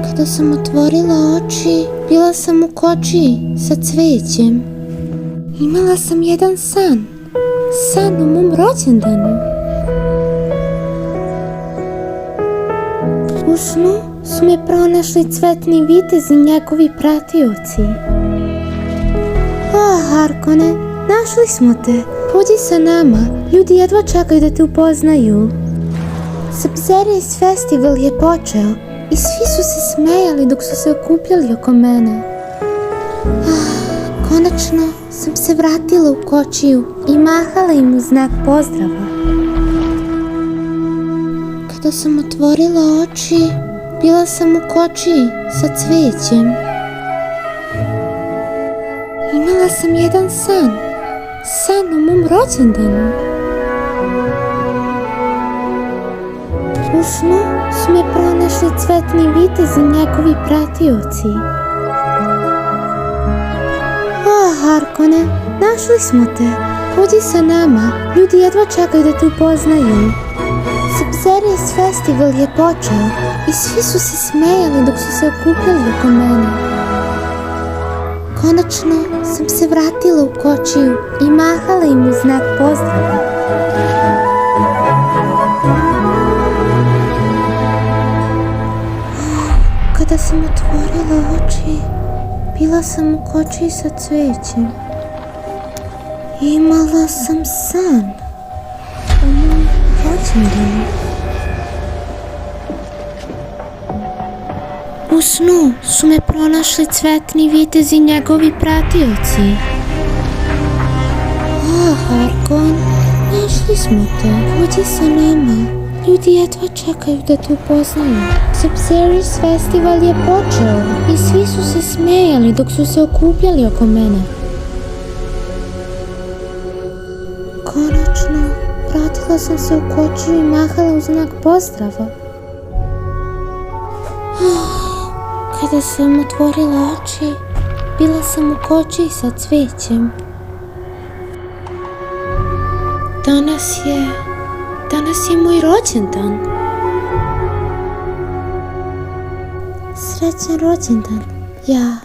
Kada sam otvorila oči, bila sam u kočiji sa cvećem. Imala sam jedan san. San o mom rođendanu. U snu su me pronašli cvetni vitez i njegovi pratioci. O, Harkone, našli smo te. Pođi sa nama, ljudi jedva čekaju da te upoznaju. Sabzerius festival je počeo i svi su se smejali dok su se okupljali oko mene. Konačno sam se vratila u kočiju i mahala im u znak pozdrava. Kada sam otvorila oči, bila sam u kočiji sa cvećem. Imala sam jedan san. San o mom rođendanu. U snu su me pronašli cvetni vitez i njegovi pratioci. O, Harkone, našli smo te. Pođi sa nama, ljudi jedva čekaju da te upoznaju. Sabzerius festival je počeo i svi su se smejali dok su se okupljali oko mene. Konačno sam se vratila u kočiju i mahala im u znak pozdrava. Kada sam otvorila oči, bila sam u kočiji sa cvećem. Imala sam san o mom rođendanu. U snu su me pronašli cvetni vitez i njegovi pratioci. O, Harkon, našli smo te. Pođi sa nama. Ljudi jedva čekaju da te upoznaju. Sabzerius festival je počeo i svi su se smejali dok su se okupljali oko mene. Konačno, vratila sam se u kočiju i mahala u znak pozdrava. Kada sam otvorila oči, bila sam u kočiji sa cvećem. Danas je moj rođendan. Srećan rođendan, ja.